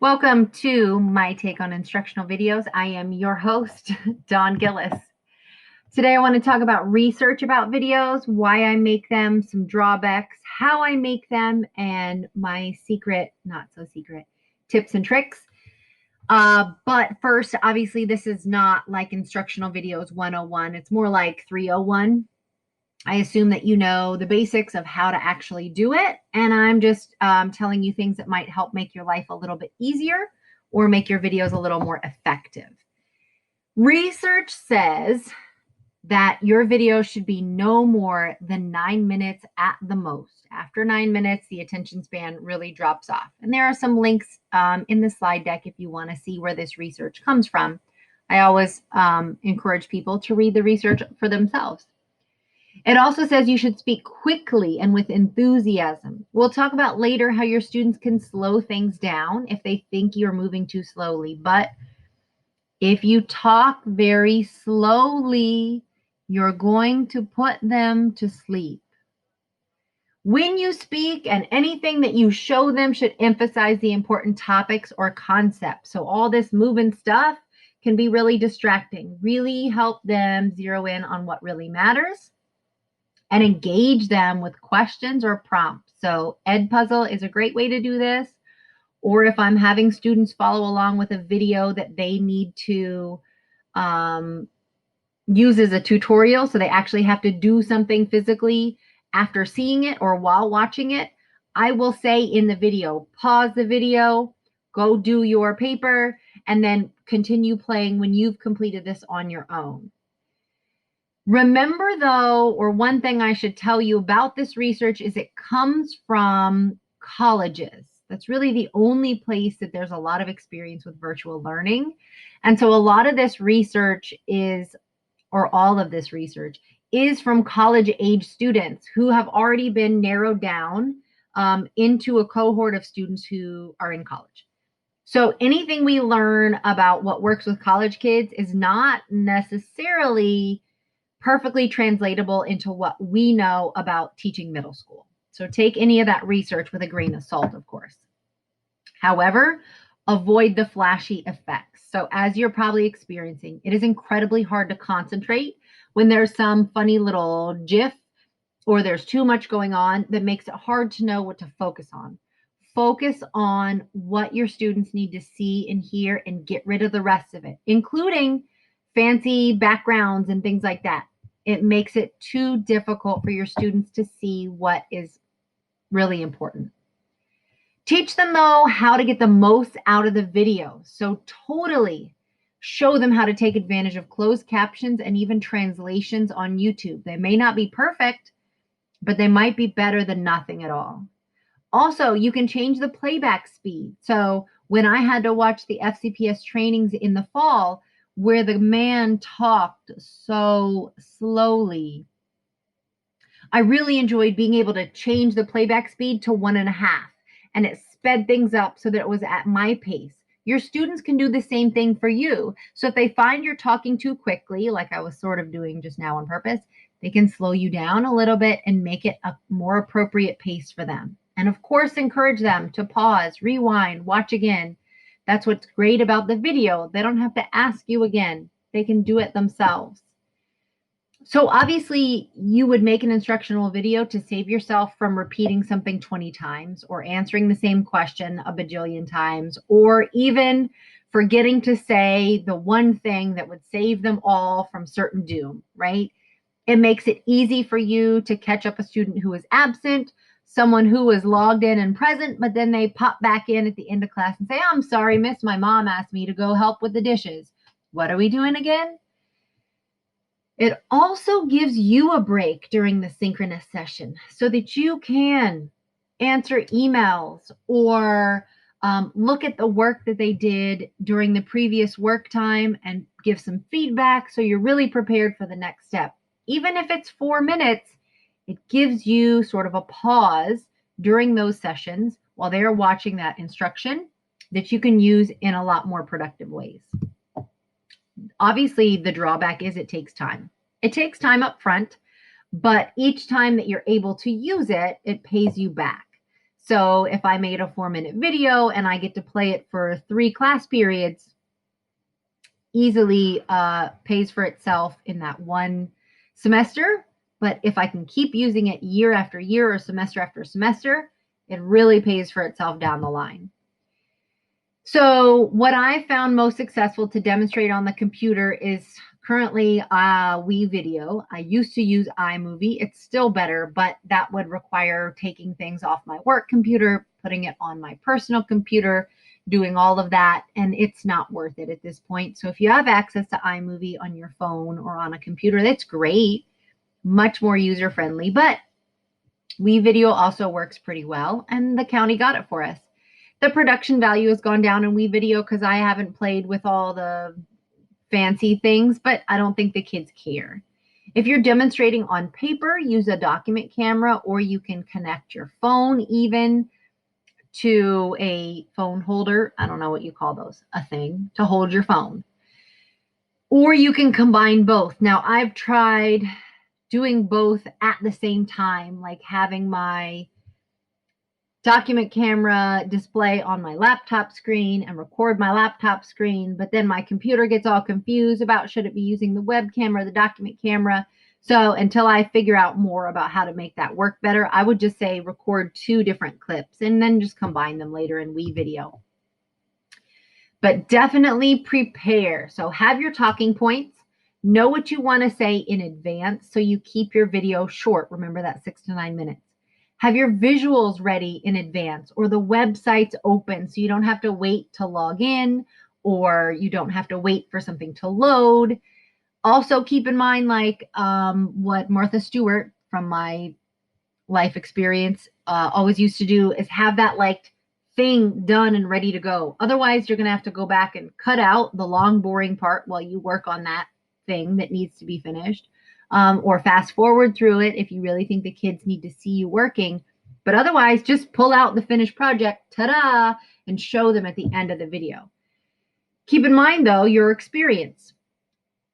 Welcome to my take on instructional videos. I am your host, Dawn Gillis. Today I want to talk about research about videos, why I make them, some drawbacks, how I make them, and my secret, not so secret, tips and tricks. But first, obviously, this is not like instructional videos 101. It's more like 301. I assume that you know the basics of how to actually do it. And I'm just telling you things that might help make your life a little bit easier or make your videos a little more effective. Research says that your video should be no more than 9 minutes at the most. After 9 minutes, the attention span really drops off. And there are some links in the slide deck if you want to see where this research comes from. I always encourage people to read the research for themselves. It also says you should speak quickly and with enthusiasm. We'll talk about later how your students can slow things down if they think you're moving too slowly. But if you talk very slowly, you're going to put them to sleep. When you speak, and anything that you show them should emphasize the important topics or concepts. So all this moving stuff can be really distracting. Really help them zero in on what really matters and engage them with questions or prompts. So Edpuzzle is a great way to do this. Or if I'm having students follow along with a video that they need to use as a tutorial, so they actually have to do something physically after seeing it or while watching it, I will say in the video, pause the video, go do your paper, and then continue playing when you've completed this on your own. Remember though, or one thing I should tell you about this research is it comes from colleges. That's really the only place that there's a lot of experience with virtual learning. And so a lot of this research is, or all of this research is from college age students who have already been narrowed down into a cohort of students who are in college. So anything we learn about what works with college kids is not necessarily perfectly translatable into what we know about teaching middle school. So take any of that research with a grain of salt, of course. However, avoid the flashy effects. So as you're probably experiencing, it is incredibly hard to concentrate when there's some funny little GIF or there's too much going on that makes it hard to know what to focus on. Focus on what your students need to see and hear and get rid of the rest of it, including fancy backgrounds and things like that. It makes it too difficult for your students to see what is really important. Teach them, though, how to get the most out of the video. So totally show them how to take advantage of closed captions and even translations on YouTube. They may not be perfect, but they might be better than nothing at all. Also, you can change the playback speed. So when I had to watch the FCPS trainings in the fall, where the man talked so slowly, I really enjoyed being able to change the playback speed to 1.5, and it sped things up so that it was at my pace. Your students can do the same thing for you. So if they find you're talking too quickly, like I was sort of doing just now on purpose, they can slow you down a little bit and make it a more appropriate pace for them. And of course, encourage them to pause, rewind, watch again. That's what's great about the video. They don't have to ask you again. They can do it themselves. So obviously, you would make an instructional video to save yourself from repeating something 20 times or answering the same question a bajillion times, or even forgetting to say the one thing that would save them all from certain doom, right? It makes it easy for you to catch up a student who is absent, someone who is logged in and present, but then they pop back in at the end of class and say, I'm sorry, miss, my mom asked me to go help with the dishes. What are we doing again? It also gives you a break during the synchronous session so that you can answer emails or look at the work that they did during the previous work time and give some feedback so you're really prepared for the next step. Even if it's 4 minutes, it gives you sort of a pause during those sessions while they're watching that instruction that you can use in a lot more productive ways. Obviously, the drawback is it takes time. It takes time up front, but each time that you're able to use it, it pays you back. So if I made a 4-minute video and I get to play it for 3 class periods, easily pays for itself in that one semester. But if I can keep using it year after year or semester after semester, it really pays for itself down the line. So what I found most successful to demonstrate on the computer is currently WeVideo. I used to use iMovie. It's still better, but that would require taking things off my work computer, putting it on my personal computer, doing all of that, and it's not worth it at this point. So if you have access to iMovie on your phone or on a computer, that's great, much more user-friendly, but WeVideo also works pretty well, and the county got it for us. The production value has gone down in WeVideo because I haven't played with all the fancy things, but I don't think the kids care. If you're demonstrating on paper, use a document camera, or you can connect your phone even to a phone holder. I don't know what you call those, a thing to hold your phone. Or you can combine both. Now, I've tried doing both at the same time, like having my document camera display on my laptop screen and record my laptop screen, but then my computer gets all confused about should it be using the webcam or the document camera. So until I figure out more about how to make that work better, I would just say record 2 different clips and then just combine them later in WeVideo. But definitely prepare. So have your talking points. Know what you want to say in advance so you keep your video short. Remember that 6 to 9 minutes. Have your visuals ready in advance, or the website's open so you don't have to wait to log in, or you don't have to wait for something to load. Also keep in mind, like what Martha Stewart from my life experience always used to do, is have that like thing done and ready to go. Otherwise, you're going to have to go back and cut out the long, boring part while you work on that thing that needs to be finished. Or fast forward through it if you really think the kids need to see you working. But otherwise, just pull out the finished project, ta-da, and show them at the end of the video. Keep in mind, though, your experience.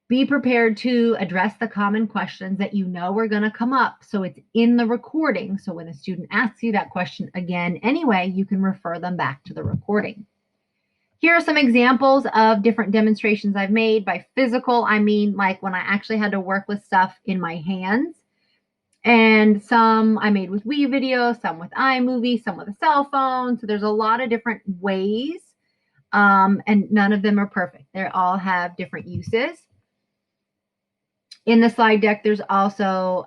Be prepared to address the common questions that you know are going to come up, so it's in the recording. So when a student asks you that question again anyway, you can refer them back to the recording. Here are some examples of different demonstrations I've made. By physical, I mean like when I actually had to work with stuff in my hands. And some I made with WeVideo, some with iMovie, some with a cell phone. So there's a lot of different ways, and none of them are perfect. They all have different uses. In the slide deck, there's also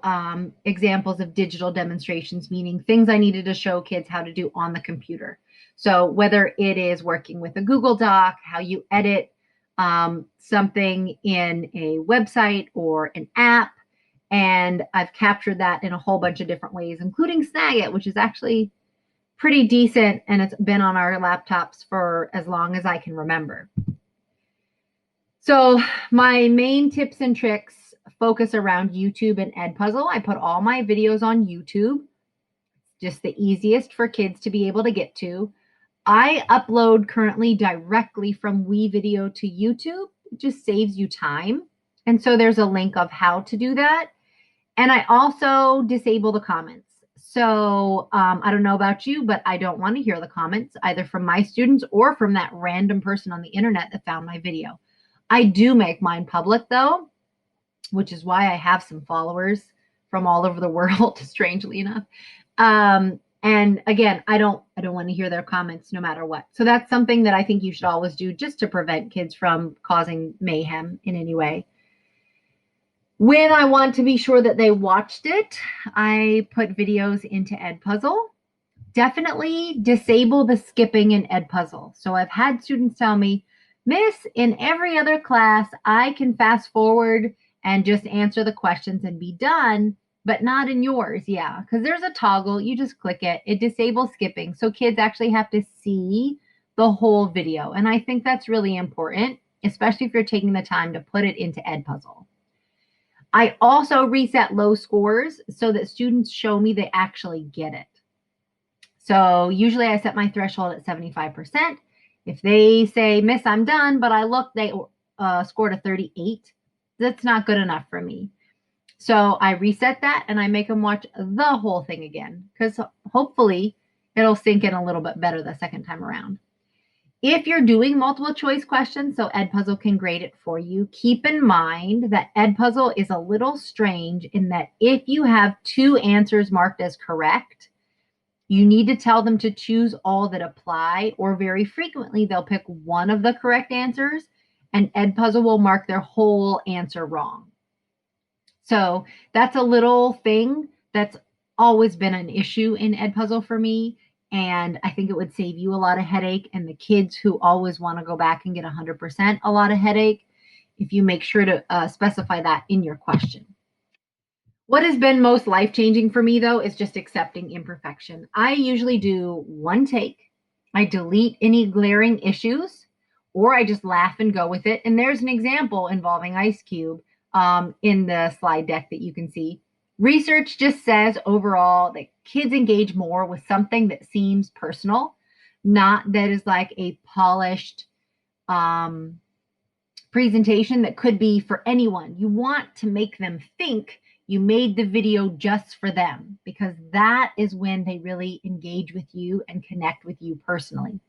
examples of digital demonstrations, meaning things I needed to show kids how to do on the computer. So whether it is working with a Google Doc, how you edit something in a website or an app, and I've captured that in a whole bunch of different ways, including Snagit, which is actually pretty decent, and it's been on our laptops for as long as I can remember. So my main tips and tricks focus around YouTube and Edpuzzle. I put all my videos on YouTube, just the easiest for kids to be able to get to. I upload currently directly from WeVideo to YouTube. It just saves you time. And so there's a link of how to do that. And I also disable the comments. So I don't know about you, but I don't want to hear the comments either from my students or from that random person on the internet that found my video. I do make mine public though, which is why I have some followers from all over the world, strangely enough. And again, I don't want to hear their comments no matter what. So that's something that I think you should always do just to prevent kids from causing mayhem in any way. When I want to be sure that they watched it, I put videos into Edpuzzle. Definitely disable the skipping in Edpuzzle. So I've had students tell me, Miss, in every other class, I can fast forward and just answer the questions and be done, but not in yours. Yeah, because there's a toggle. You just click it. It disables skipping. So kids actually have to see the whole video. And I think that's really important, especially if you're taking the time to put it into Edpuzzle. I also reset low scores so that students show me they actually get it. So usually I set my threshold at 75%. If they say, Miss, I'm done, but I look, they scored a 38, that's not good enough for me. So I reset that and I make them watch the whole thing again, because hopefully it'll sink in a little bit better the second time around. If you're doing multiple choice questions so Edpuzzle can grade it for you, keep in mind that Edpuzzle is a little strange in that if you have 2 answers marked as correct, you need to tell them to choose all that apply, or very frequently they'll pick one of the correct answers and Edpuzzle will mark their whole answer wrong. So that's a little thing that's always been an issue in Edpuzzle for me. And I think it would save you a lot of headache, and the kids who always want to go back and get 100% a lot of headache if you make sure to specify that in your question. What has been most life-changing for me, though, is just accepting imperfection. I usually do one take. I delete any glaring issues, or I just laugh and go with it. And there's an example involving Ice Cube in the slide deck that you can see. Research just says overall that kids engage more with something that seems personal, not that is like a polished presentation that could be for anyone. You want to make them think you made the video just for them, because that is when they really engage with you and connect with you personally.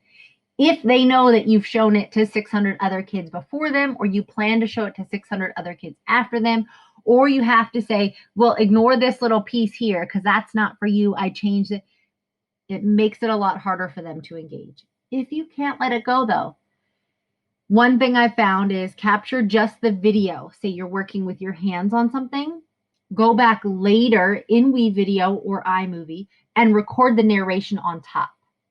If they know that you've shown it to 600 other kids before them, or you plan to show it to 600 other kids after them, or you have to say, well, ignore this little piece here because that's not for you, I changed it, it makes it a lot harder for them to engage. If you can't let it go, though, one thing I found is capture just the video. Say you're working with your hands on something, go back later in WeVideo or iMovie and record the narration on top.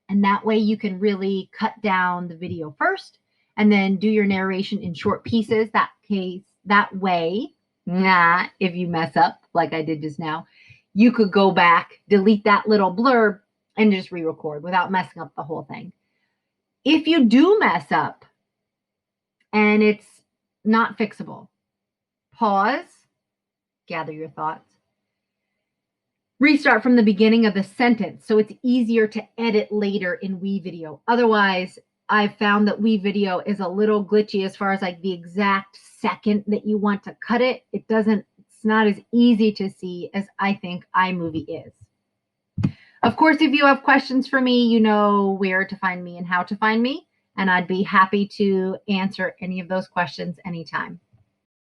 And that way you can really cut down the video first and then do your narration in short pieces. That way, if you mess up like I did just now, you could go back, delete that little blurb, and just re-record without messing up the whole thing. If you do mess up and it's not fixable, pause, gather your thoughts, restart from the beginning of the sentence so it's easier to edit later in WeVideo. Otherwise, I've found that WeVideo is a little glitchy as far as like the exact second that you want to cut it. It's not as easy to see as I think iMovie is. Of course, if you have questions for me, you know where to find me and how to find me, and I'd be happy to answer any of those questions anytime.